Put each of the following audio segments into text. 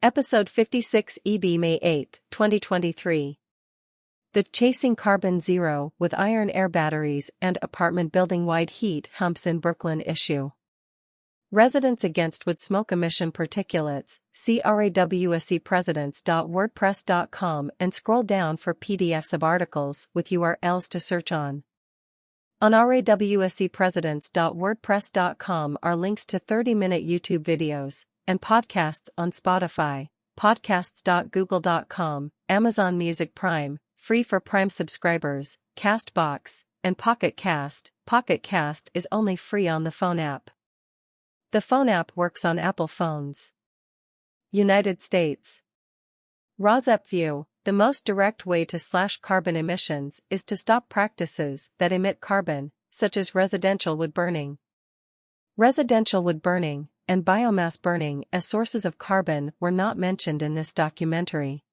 Episode 56 EB May 8, 2023. The Chasing Carbon Zero with Iron Air Batteries and Apartment Building-Wide Heat Humps in Brooklyn issue. Residents Against Wood Smoke Emission Particulates, see rawsepresidents.wordpress.com and scroll down for PDFs of articles with URLs to search on. On rawsepresidents.wordpress.com are links to 30-minute YouTube videos and podcasts on Spotify, podcasts.google.com, Amazon Music Prime, free for Prime subscribers, CastBox, and Pocket Cast. Pocket Cast is only free on the phone app. The phone app works on Apple phones. United States. RossEPView, the most direct way to slash carbon emissions is to stop practices that emit carbon, such as residential wood burning. Residential wood burning and biomass burning as sources of carbon were not mentioned in this documentary.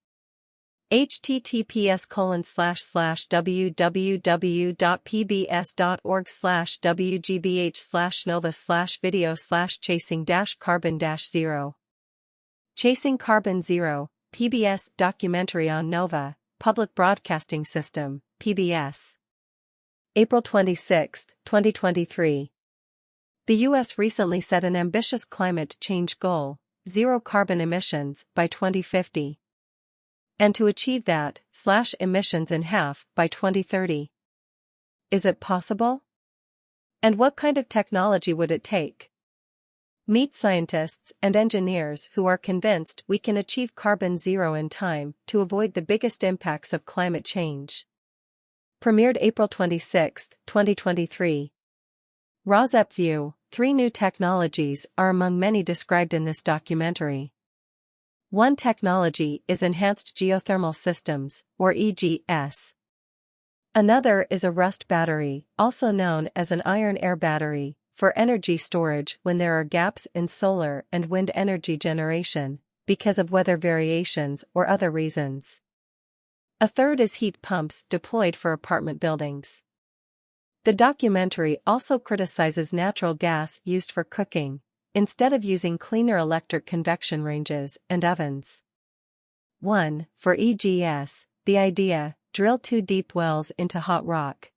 https://www.pbs.org/wgbh/nova/video/chasing-carbon-zero. Chasing Carbon Zero, PBS documentary on Nova, Public Broadcasting System, PBS. April 26, 2023. The U.S. recently set an ambitious climate change goal, zero carbon emissions by 2050. And to achieve that, slash emissions in half by 2030. Is it possible? And what kind of technology would it take? Meet scientists and engineers who are convinced we can achieve carbon zero in time to avoid the biggest impacts of climate change. Premiered April 26, 2023. RossEPView, 3 new technologies are among many described in this documentary. One technology is Enhanced Geothermal Systems, or EGS. Another is a rust battery, also known as an iron air battery, for energy storage when there are gaps in solar and wind energy generation, because of weather variations or other reasons. A third is heat pumps deployed for apartment buildings. The documentary also criticizes natural gas used for cooking, instead of using cleaner electric convection ranges and ovens. 1. For EGS, the idea: drill 2 deep wells into hot rock.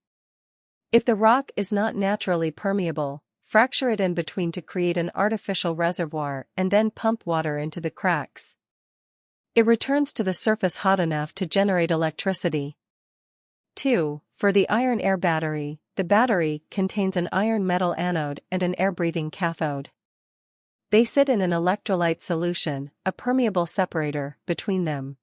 If the rock is not naturally permeable, fracture it in between to create an artificial reservoir and then pump water into the cracks. It returns to the surface hot enough to generate electricity. 2. For the iron air battery, the battery contains an iron metal anode and an air-breathing cathode. They sit in an electrolyte solution, a permeable separator, between them.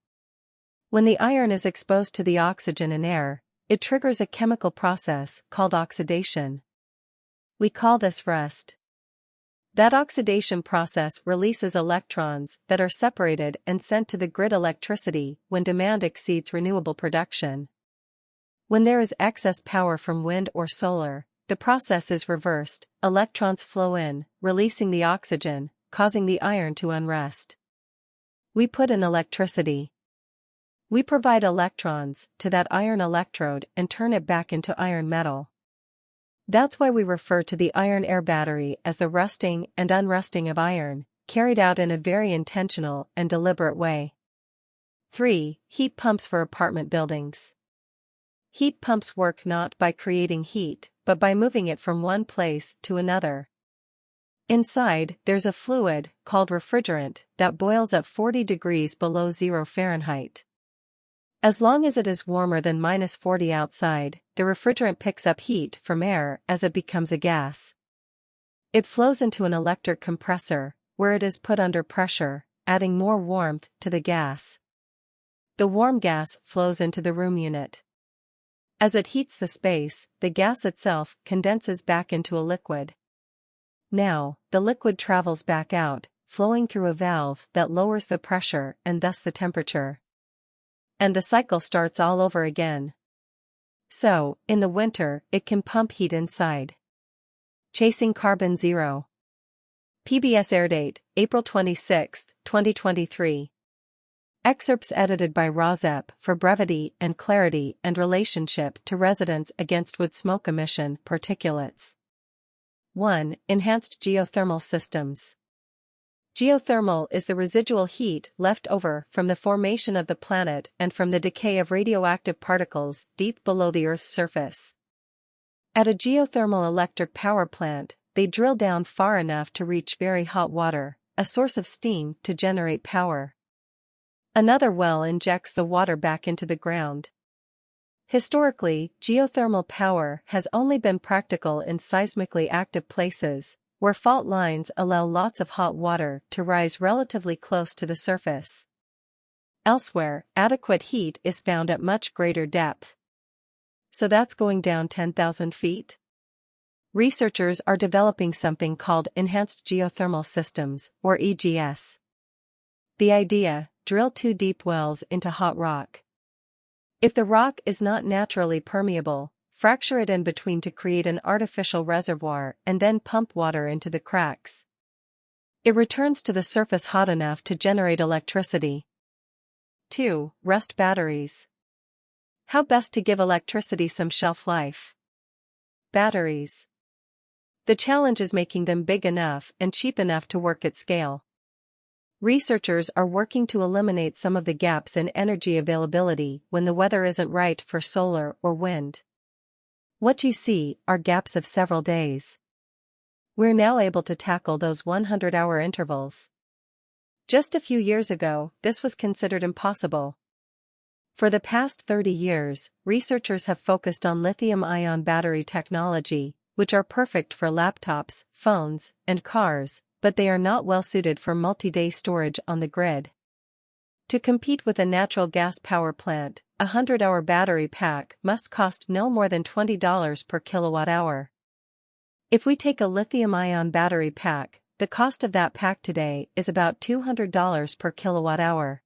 When the iron is exposed to the oxygen and air, it triggers a chemical process called oxidation. We call this rust. That oxidation process releases electrons that are separated and sent to the grid electricity when demand exceeds renewable production. When there is excess power from wind or solar, the process is reversed, electrons flow in, releasing the oxygen, causing the iron to unrest. We put in electricity. We provide electrons to that iron electrode and turn it back into iron metal. That's why we refer to the iron air battery as the rusting and unrusting of iron, carried out in a very intentional and deliberate way. 3. Heat pumps for apartment buildings. Heat pumps work not by creating heat, but by moving it from one place to another. Inside, there's a fluid, called refrigerant, that boils at 40 degrees below 0 Fahrenheit. As long as it is warmer than -40 outside, the refrigerant picks up heat from air as it becomes a gas. It flows into an electric compressor, where it is put under pressure, adding more warmth to the gas. The warm gas flows into the room unit. As it heats the space, the gas itself condenses back into a liquid. Now, the liquid travels back out, flowing through a valve that lowers the pressure and thus the temperature. And the cycle starts all over again. So, in the winter, it can pump heat inside. Chasing Carbon Zero. PBS airdate, April 26, 2023. Excerpts edited by RossEP for brevity and clarity and relationship to Residents Against Wood Smoke Emission Particulates. 1. Enhanced Geothermal Systems. Geothermal is the residual heat left over from the formation of the planet and from the decay of radioactive particles deep below the Earth's surface. At a geothermal electric power plant, they drill down far enough to reach very hot water, a source of steam, to generate power. Another well injects the water back into the ground. Historically, geothermal power has only been practical in seismically active places, where fault lines allow lots of hot water to rise relatively close to the surface. Elsewhere, adequate heat is found at much greater depth. So that's going down 10,000 feet? Researchers are developing something called Enhanced Geothermal Systems, or EGS. The idea: drill 2 deep wells into hot rock. If the rock is not naturally permeable, fracture it in between to create an artificial reservoir and then pump water into the cracks. It returns to the surface hot enough to generate electricity. 2. Rust batteries. How best to give electricity some shelf life? Batteries. The challenge is making them big enough and cheap enough to work at scale. Researchers are working to eliminate some of the gaps in energy availability when the weather isn't right for solar or wind. What you see are gaps of several days. We're now able to tackle those 100-hour intervals. Just a few years ago, this was considered impossible. For the past 30 years, researchers have focused on lithium-ion battery technology, which are perfect for laptops, phones, and cars, but they are not well suited for multi-day storage on the grid. To compete with a natural gas power plant, a 100-hour battery pack must cost no more than $20 per kilowatt-hour. If we take a lithium-ion battery pack, the cost of that pack today is about $200 per kilowatt-hour.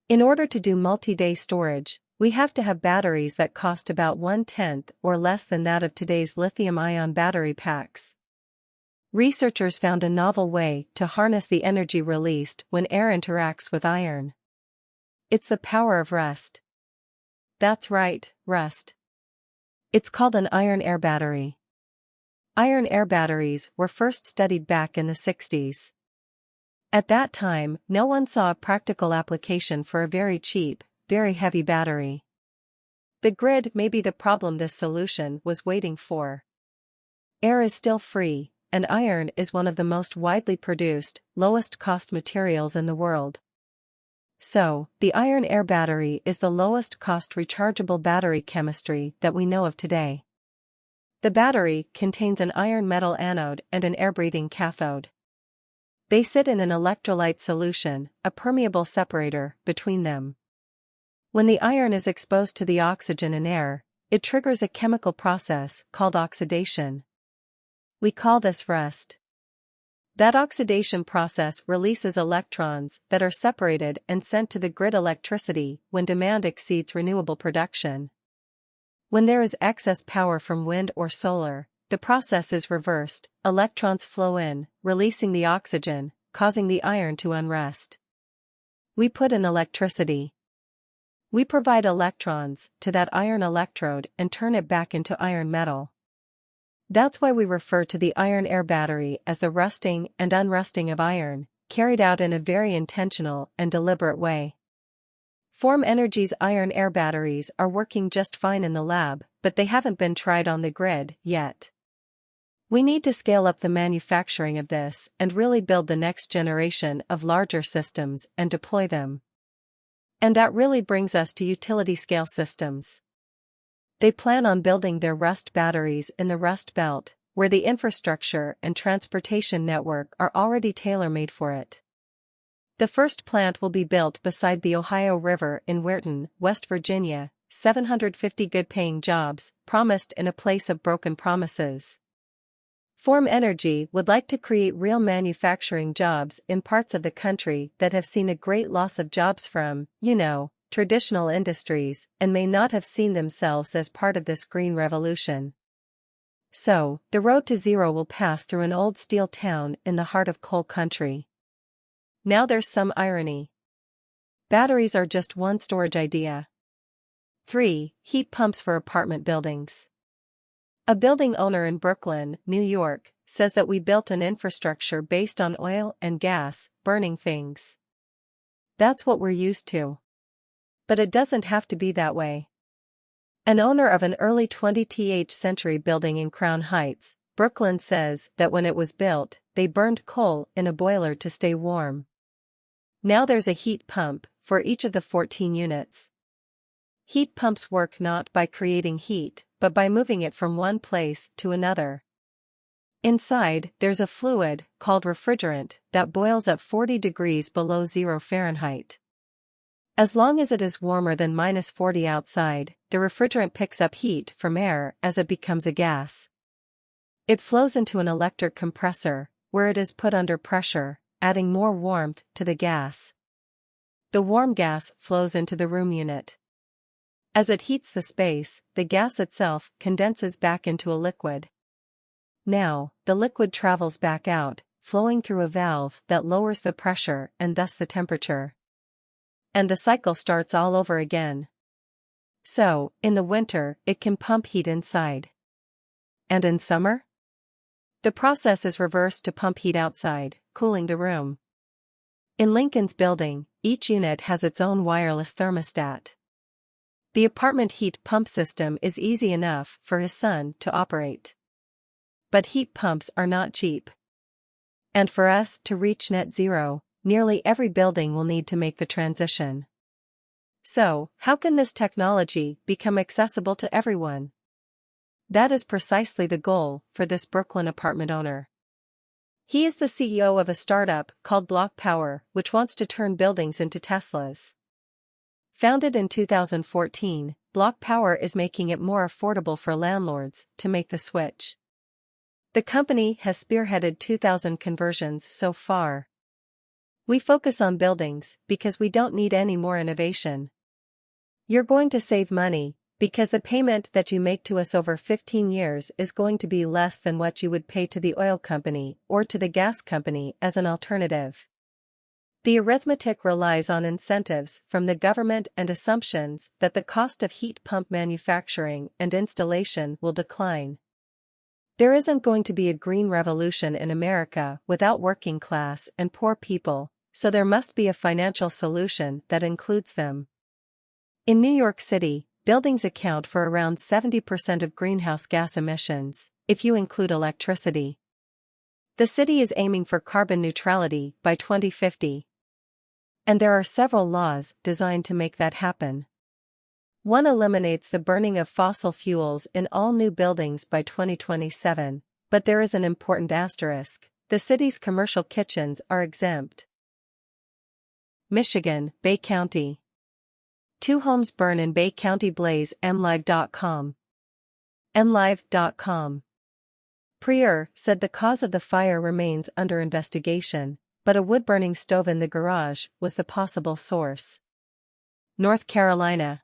In order to do multi-day storage, we have to have batteries that cost about 1/10 or less than that of today's lithium-ion battery packs. Researchers found a novel way to harness the energy released when air interacts with iron. It's the power of rust. That's right, rust. It's called an iron air battery. Iron air batteries were first studied back in the 60s. At that time, no one saw a practical application for a very cheap, very heavy battery. The grid may be the problem this solution was waiting for. Air is still free, and iron is one of the most widely produced, lowest-cost materials in the world. So, the iron air battery is the lowest-cost rechargeable battery chemistry that we know of today. The battery contains an iron metal anode and an air-breathing cathode. They sit in an electrolyte solution, a permeable separator, between them. When the iron is exposed to the oxygen in air, it triggers a chemical process called oxidation. We call this rust. That oxidation process releases electrons that are separated and sent to the grid electricity when demand exceeds renewable production. When there is excess power from wind or solar, the process is reversed, electrons flow in, releasing the oxygen, causing the iron to unrest. We put in electricity. We provide electrons to that iron electrode and turn it back into iron metal. That's why we refer to the iron air battery as the rusting and unrusting of iron, carried out in a very intentional and deliberate way. Form Energy's iron air batteries are working just fine in the lab, but they haven't been tried on the grid yet. We need to scale up the manufacturing of this and really build the next generation of larger systems and deploy them. And that really brings us to utility-scale systems. They plan on building their Rust batteries in the Rust Belt, where the infrastructure and transportation network are already tailor-made for it. The first plant will be built beside the Ohio River in Weirton, West Virginia, 750 good-paying jobs, promised in a place of broken promises. Form Energy would like to create real manufacturing jobs in parts of the country that have seen a great loss of jobs from, traditional industries, and may not have seen themselves as part of this green revolution. So, the road to zero will pass through an old steel town in the heart of coal country. Now there's some irony. Batteries are just one storage idea. 3. Heat pumps for apartment buildings. A building owner in Brooklyn, New York, says that we built an infrastructure based on oil and gas, burning things. That's what we're used to. But it doesn't have to be that way. An owner of an early 20th century building in Crown Heights, Brooklyn says that when it was built, they burned coal in a boiler to stay warm. Now there's a heat pump for each of the 14 units. Heat pumps work not by creating heat, but by moving it from one place to another. Inside, there's a fluid, called refrigerant, that boils at 40 degrees below 0 Fahrenheit. As long as it is warmer than -40 outside, the refrigerant picks up heat from air as it becomes a gas. It flows into an electric compressor, where it is put under pressure, adding more warmth to the gas. The warm gas flows into the room unit. As it heats the space, the gas itself condenses back into a liquid. Now, the liquid travels back out, flowing through a valve that lowers the pressure and thus the temperature. And the cycle starts all over again. So, in the winter, it can pump heat inside. And in summer? The process is reversed to pump heat outside, cooling the room. In Lincoln's building, each unit has its own wireless thermostat. The apartment heat pump system is easy enough for his son to operate. But heat pumps are not cheap. And for us to reach net zero, nearly every building will need to make the transition. So, how can this technology become accessible to everyone? That is precisely the goal for this Brooklyn apartment owner. He is the CEO of a startup called Block Power, which wants to turn buildings into Teslas. Founded in 2014, Block Power is making it more affordable for landlords to make the switch. The company has spearheaded 2,000 conversions so far. We focus on buildings because we don't need any more innovation. You're going to save money because the payment that you make to us over 15 years is going to be less than what you would pay to the oil company or to the gas company as an alternative. The arithmetic relies on incentives from the government and assumptions that the cost of heat pump manufacturing and installation will decline. There isn't going to be a green revolution in America without working class and poor people, so there must be a financial solution that includes them. In New York City, buildings account for around 70% of greenhouse gas emissions, if you include electricity. The city is aiming for carbon neutrality by 2050. And there are several laws designed to make that happen. One eliminates the burning of fossil fuels in all new buildings by 2027, but there is an important asterisk: the city's commercial kitchens are exempt. Michigan, Bay County. 2 homes burn in Bay County blaze. MLive.com. MLive.com. Prior said the cause of the fire remains under investigation, but a wood-burning stove in the garage was the possible source. North Carolina.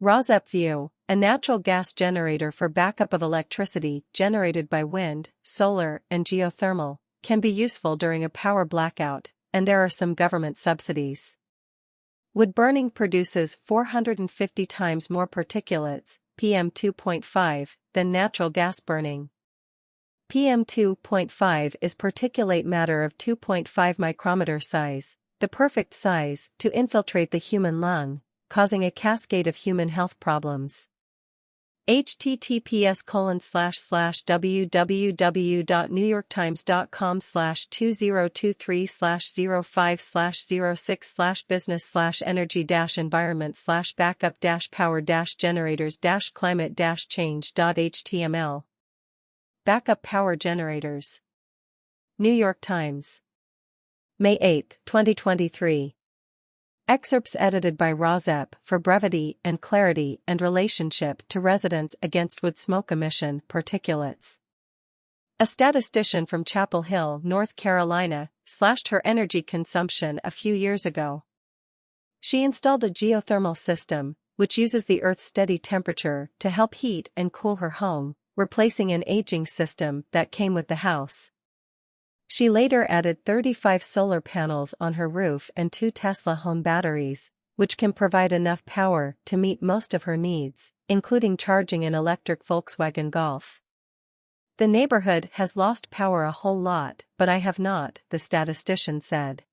Rosep View, a natural gas generator for backup of electricity generated by wind, solar, and geothermal, can be useful during a power blackout, and there are some government subsidies. Wood burning produces 450 times more particulates, PM2.5, than natural gas burning. PM2.5 is particulate matter of 2.5 micrometer size, the perfect size to infiltrate the human lung, causing a cascade of human health problems. https://www.newyorktimes.com/2023/05/06/business/energy-environment/backup-power-change.html. Backup power generators. New York Times. May 8, 2023. Excerpts edited by Rosep for brevity and clarity and relationship to residents against wood smoke emission particulates. A statistician from Chapel Hill, North Carolina, slashed her energy consumption a few years ago. She installed a geothermal system, which uses the Earth's steady temperature to help heat and cool her home, replacing an aging system that came with the house. She later added 35 solar panels on her roof and 2 Tesla home batteries, which can provide enough power to meet most of her needs, including charging an electric Volkswagen Golf. The neighborhood has lost power a whole lot, but I have not, the statistician said.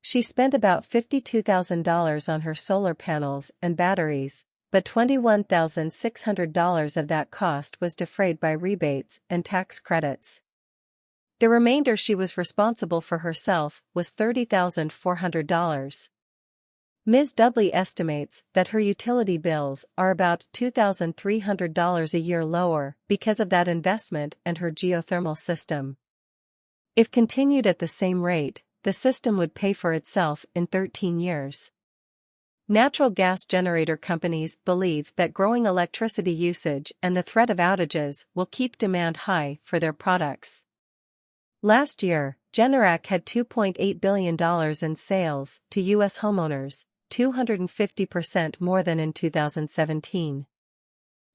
She spent about $52,000 on her solar panels and batteries, but $21,600 of that cost was defrayed by rebates and tax credits. The remainder she was responsible for herself was $30,400. Ms. Dudley estimates that her utility bills are about $2,300 a year lower because of that investment and her geothermal system. If continued at the same rate, the system would pay for itself in 13 years. Natural gas generator companies believe that growing electricity usage and the threat of outages will keep demand high for their products. Last year, Generac had $2.8 billion in sales to U.S. homeowners, 250% more than in 2017.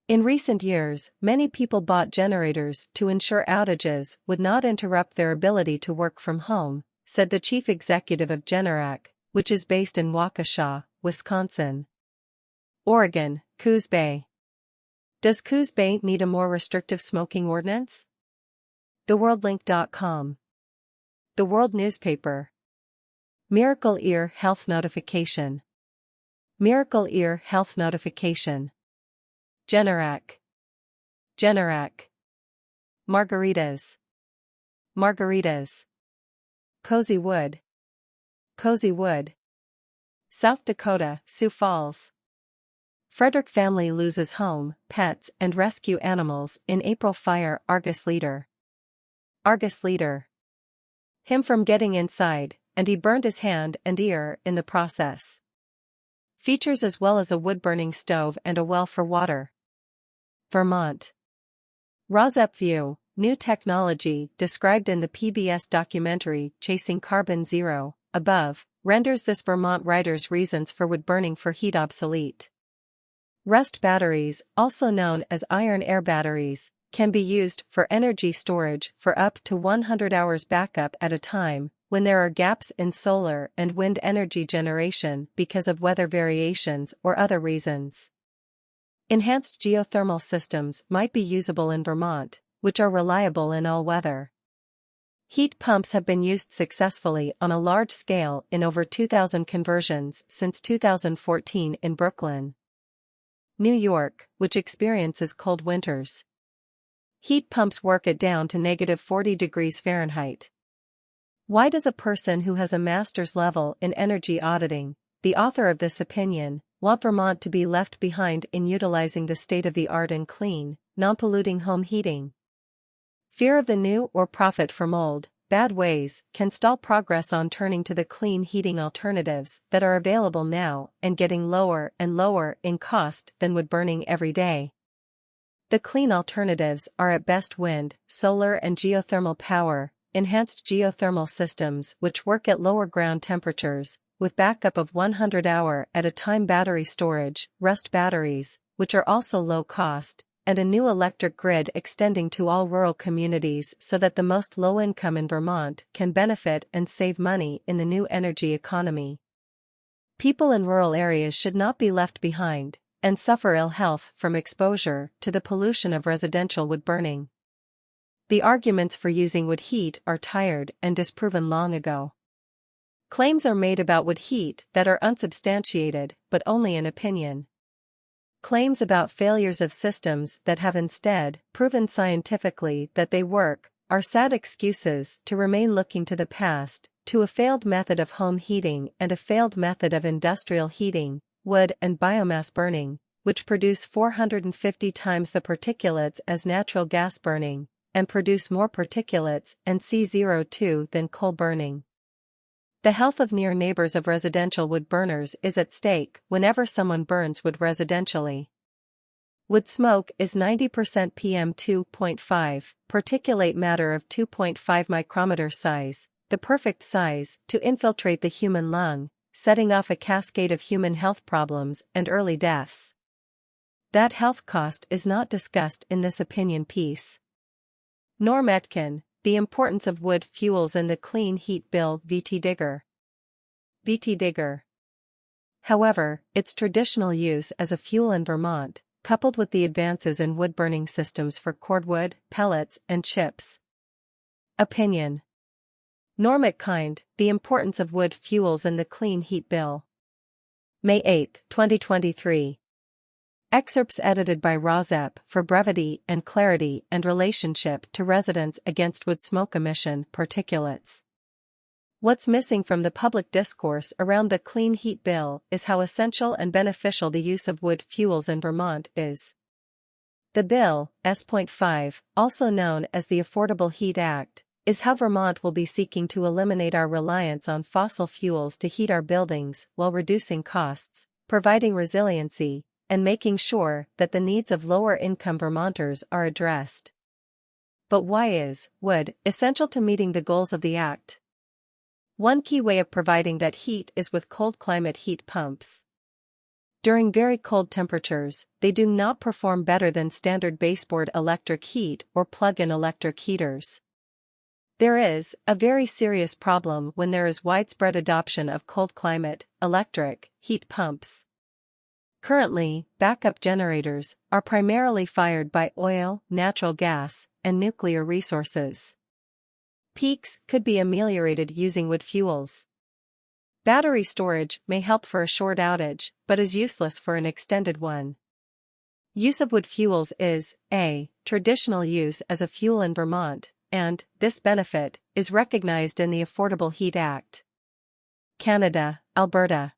In recent years, many people bought generators to ensure outages would not interrupt their ability to work from home, said the chief executive of Generac, which is based in Waukesha, Wisconsin. Oregon, Coos Bay. Does Coos Bay need a more restrictive smoking ordinance? TheWorldLink.com. The World Newspaper. Miracle Ear Health Notification. Miracle Ear Health Notification. Generac. Generac. Margaritas. Margaritas. Cozy Wood. Cozy Wood. South Dakota, Sioux Falls. Frederick family loses home, pets and rescue animals in April fire. Argus Leader. Argus Leader. Him from getting inside, and he burned his hand and ear in the process. Features as well as a wood-burning stove and a well for water. Vermont. Rosep View, new technology described in the PBS documentary Chasing Carbon Zero, above, renders this Vermont writer's reasons for wood burning for heat obsolete. Rust batteries, also known as iron air batteries, can be used for energy storage for up to 100 hours backup at a time, when there are gaps in solar and wind energy generation because of weather variations or other reasons. Enhanced geothermal systems might be usable in Vermont, which are reliable in all weather. Heat pumps have been used successfully on a large scale in over 2,000 conversions since 2014 in Brooklyn, New York, which experiences cold winters. Heat pumps work it down to -40 degrees Fahrenheit. Why does a person who has a master's level in energy auditing, the author of this opinion, want Vermont to be left behind in utilizing the state-of-the-art and clean, non-polluting home heating? Fear of the new or profit from old, bad ways can stall progress on turning to the clean heating alternatives that are available now and getting lower and lower in cost than wood burning every day. The clean alternatives are at best wind, solar and geothermal power, enhanced geothermal systems which work at lower ground temperatures, with backup of 100-hour at a time battery storage, rust batteries, which are also low cost, and a new electric grid extending to all rural communities so that the most low income in Vermont can benefit and save money in the new energy economy. People in rural areas should not be left behind and suffer ill health from exposure to the pollution of residential wood burning. The arguments for using wood heat are tired and disproven long ago. Claims are made about wood heat that are unsubstantiated, but only in opinion. Claims about failures of systems that have instead proven scientifically that they work are sad excuses to remain looking to the past, to a failed method of home heating and a failed method of industrial heating, wood and biomass burning, which produce 450 times the particulates as natural gas burning, and produce more particulates and CO2 than coal burning. The health of near neighbors of residential wood burners is at stake whenever someone burns wood residentially. Wood smoke is 90% PM2.5, particulate matter of 2.5 micrometer size, the perfect size to infiltrate the human lung, setting off a cascade of human health problems and early deaths. That health cost is not discussed in this opinion piece. Norm Etkin, The Importance of Wood Fuels in the Clean Heat Bill. VT Digger. VT Digger. However, its traditional use as a fuel in Vermont, coupled with the advances in wood-burning systems for cordwood, pellets, and chips. Opinion. Norm Kind, The Importance of Wood Fuels in the Clean Heat Bill. May 8, 2023. Excerpts edited by Rozep for brevity and clarity and relationship to residents against wood smoke emission particulates. What's missing from the public discourse around the Clean Heat Bill is how essential and beneficial the use of wood fuels in Vermont is. The bill, S.5, also known as the Affordable Heat Act, is how Vermont will be seeking to eliminate our reliance on fossil fuels to heat our buildings while reducing costs, providing resiliency, and making sure that the needs of lower-income Vermonters are addressed. But why is wood essential to meeting the goals of the Act? One key way of providing that heat is with cold climate heat pumps. During very cold temperatures, they do not perform better than standard baseboard electric heat or plug-in electric heaters. There is a very serious problem when there is widespread adoption of cold climate electric heat pumps. Currently, backup generators are primarily fired by oil, natural gas, and nuclear resources. Peaks could be ameliorated using wood fuels. Battery storage may help for a short outage, but is useless for an extended one. Use of wood fuels is a traditional use as a fuel in Vermont, and this benefit is recognized in the Affordable Heat Act. Canada, Alberta.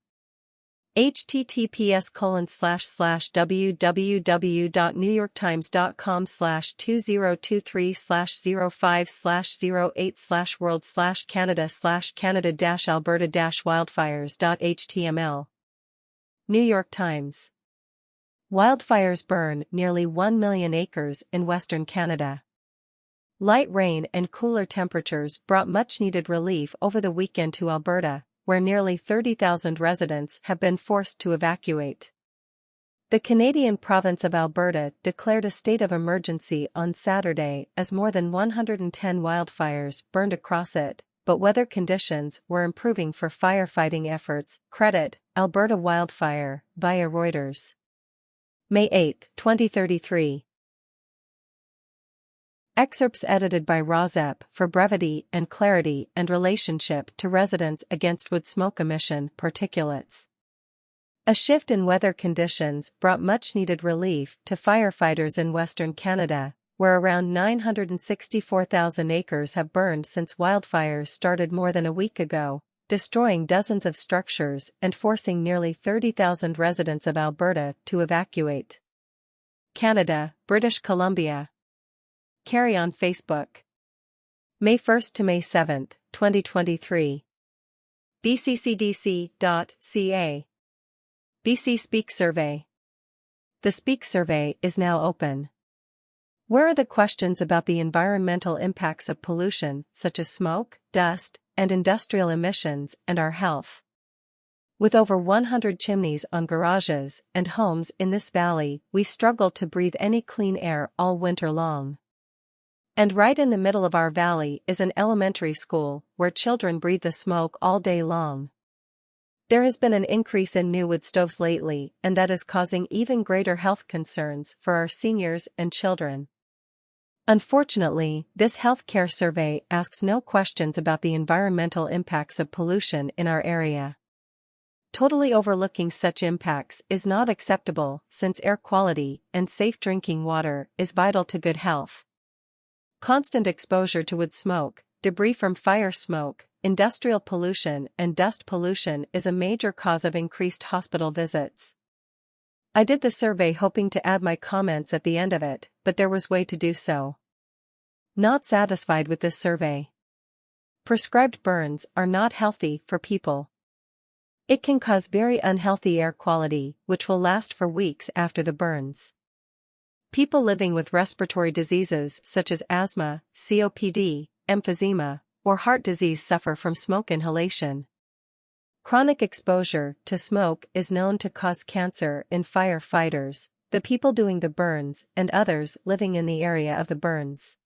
https://www.newyorktimes.com/2023/05/08/world/Canada/Canada-Alberta-wildfires.html. New York Times. Wildfires burn nearly 1 million acres in Western Canada. Light rain and cooler temperatures brought much-needed relief over the weekend to Alberta, where nearly 30,000 residents have been forced to evacuate. The Canadian province of Alberta declared a state of emergency on Saturday as more than 110 wildfires burned across it, but weather conditions were improving for firefighting efforts, credit Alberta Wildfire, via Reuters. May 8, 2033. Excerpts edited by Rozep for brevity and clarity and relationship to residents against wood smoke emission particulates. A shift in weather conditions brought much-needed relief to firefighters in Western Canada, where around 964,000 acres have burned since wildfires started more than a week ago, destroying dozens of structures and forcing nearly 30,000 residents of Alberta to evacuate. Canada, British Columbia. Carry on Facebook. May 1 to May 7, 2023. bccdc.ca. BC Speak Survey. The Speak Survey is now open. Where are the questions about the environmental impacts of pollution, such as smoke, dust, and industrial emissions, and our health? With over 100 chimneys on garages and homes in this valley, we struggle to breathe any clean air all winter long. And right in the middle of our valley is an elementary school where children breathe the smoke all day long. There has been an increase in new wood stoves lately, and that is causing even greater health concerns for our seniors and children. Unfortunately, this healthcare survey asks no questions about the environmental impacts of pollution in our area. Totally overlooking such impacts is not acceptable, since air quality and safe drinking water is vital to good health. Constant exposure to wood smoke, debris from fire smoke, industrial pollution and dust pollution is a major cause of increased hospital visits. I did the survey hoping to add my comments at the end of it, but there was way to do so. Not satisfied with this survey. Prescribed burns are not healthy for people. It can cause very unhealthy air quality, which will last for weeks after the burns. People living with respiratory diseases such as asthma, COPD, emphysema, or heart disease suffer from smoke inhalation. Chronic exposure to smoke is known to cause cancer in firefighters, the people doing the burns, and others living in the area of the burns.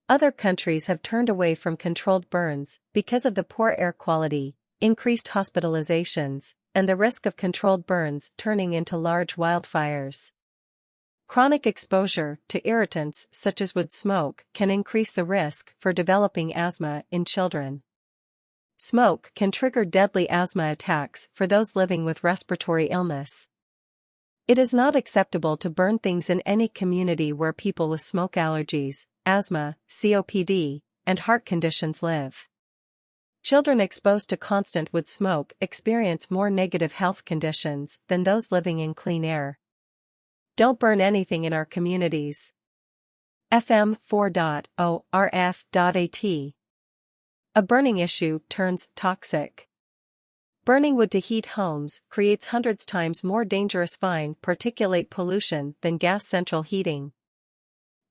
Other countries have turned away from controlled burns because of the poor air quality, increased hospitalizations, and the risk of controlled burns turning into large wildfires. Chronic exposure to irritants such as wood smoke can increase the risk for developing asthma in children. Smoke can trigger deadly asthma attacks for those living with respiratory illness. It is not acceptable to burn things in any community where people with smoke allergies, asthma, COPD, and heart conditions live. Children exposed to constant wood smoke experience more negative health conditions than those living in clean air. Don't burn anything in our communities. FM 4.0 RF.AT. A burning issue turns toxic. Burning wood to heat homes creates hundreds times more dangerous fine particulate pollution than gas central heating.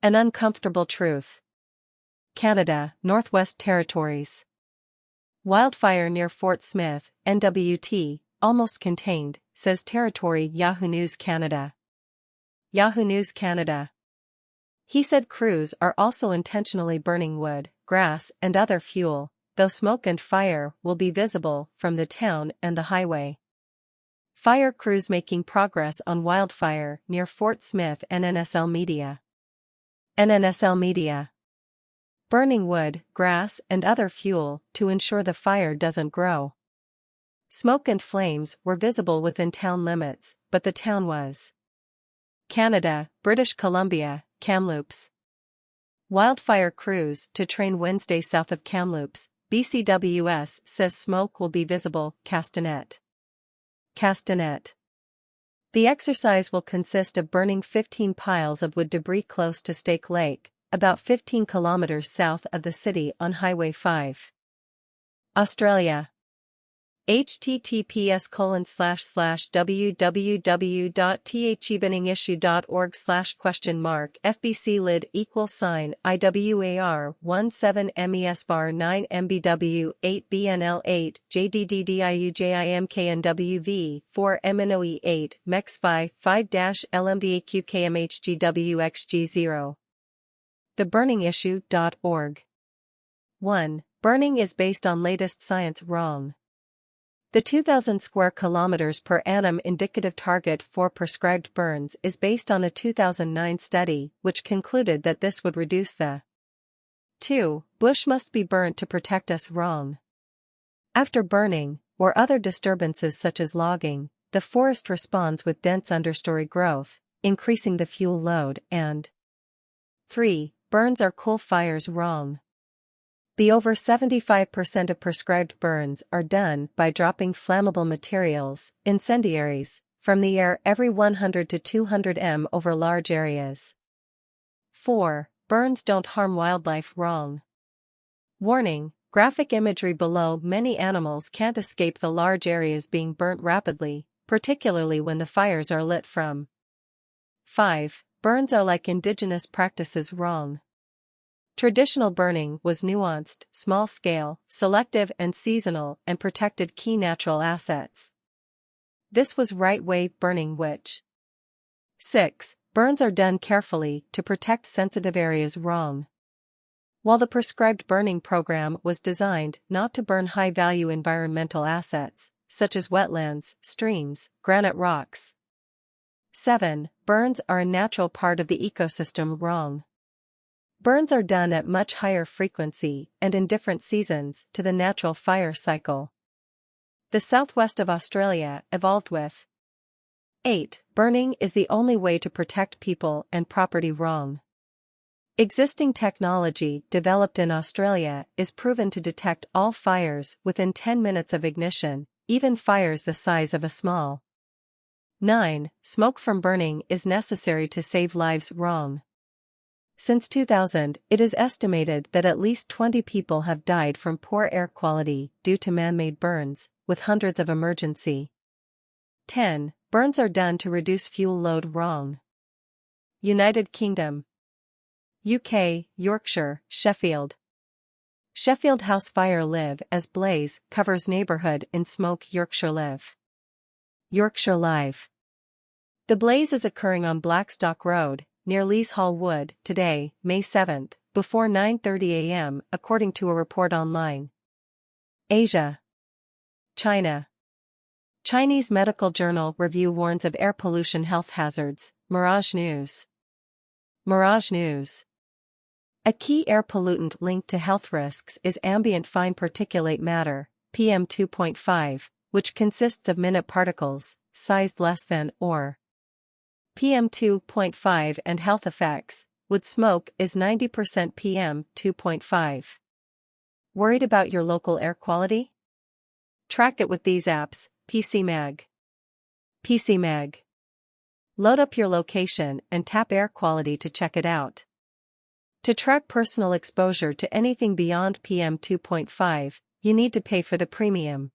An uncomfortable truth. Canada, Northwest Territories. Wildfire near Fort Smith, NWT, almost contained, says Territory Yahoo News Canada. Yahoo News Canada. He said crews are also intentionally burning wood, grass and other fuel, though smoke and fire will be visible from the town and the highway. Fire crews making progress on wildfire near Fort Smith. NNSL Media. NNSL Media. Burning wood, grass and other fuel to ensure the fire doesn't grow. Smoke and flames were visible within town limits, but the town was. Canada, British Columbia, Kamloops. Wildfire crews to train Wednesday south of Kamloops, BCWS says smoke will be visible. Castanet. Castanet. The exercise will consist of burning 15 piles of wood debris close to Stake Lake, about 15 kilometers south of the city on Highway 5. Australia. https://www.theeveningissue.org/?? FBC lid =IWAR 17 MES bar 9 MBW 8 BNL 8 JDDDIUJIMKNWV 4 MNOE 8 MEX5 5-LMDAQKMHGWXG0. TheBurningIssue.org. 1. Burning is based on latest science wrong. The 2,000 square kilometers per annum indicative target for prescribed burns is based on a 2009 study which concluded that this would reduce the 2. Bush must be burnt to protect us wrong. After burning, or other disturbances such as logging, the forest responds with dense understory growth, increasing the fuel load, and 3. Burns are coal fires wrong. The over 75% of prescribed burns are done by dropping flammable materials, incendiaries, from the air every 100 to 200 m over large areas. 4. Burns don't harm wildlife wrong. Warning, graphic imagery below. Many animals can't escape the large areas being burnt rapidly, particularly when the fires are lit from. 5. Burns are like indigenous practices wrong. Traditional burning was nuanced, small-scale, selective and seasonal and protected key natural assets. This was right-way burning which. 6. Burns are done carefully to protect sensitive areas wrong. While the prescribed burning program was designed not to burn high-value environmental assets, such as wetlands, streams, granite rocks. 7. Burns are a natural part of the ecosystem wrong. Burns are done at much higher frequency and in different seasons to the natural fire cycle. The southwest of Australia evolved with. 8. Burning is the only way to protect people and property wrong. Existing technology developed in Australia is proven to detect all fires within 10 minutes of ignition, even fires the size of a small. 9. Smoke from burning is necessary to save lives wrong. Since 2000, it is estimated that at least 20 people have died from poor air quality due to man-made burns, with hundreds of emergency. 10. Burns are done to reduce fuel load wrong. United Kingdom. UK, Yorkshire, Sheffield. Sheffield house fire live as blaze covers neighborhood in smoke. Yorkshire Live. Yorkshire Live. The blaze is occurring on Blackstock Road, near Lees Hall Wood, today, May 7, before 9:30 a.m., according to a report online. Asia. China. Chinese medical journal review warns of air pollution health hazards, Mirage News. Mirage News. A key air pollutant linked to health risks is ambient fine particulate matter, PM2.5, which consists of minute particles, sized less than or PM2.5 and health effects. Wood smoke is 90% PM2.5. Worried about your local air quality? Track it with these apps: PCMag. PCMag. Load up your location and tap air quality to check it out. To track personal exposure to anything beyond PM2.5, you need to pay for the premium.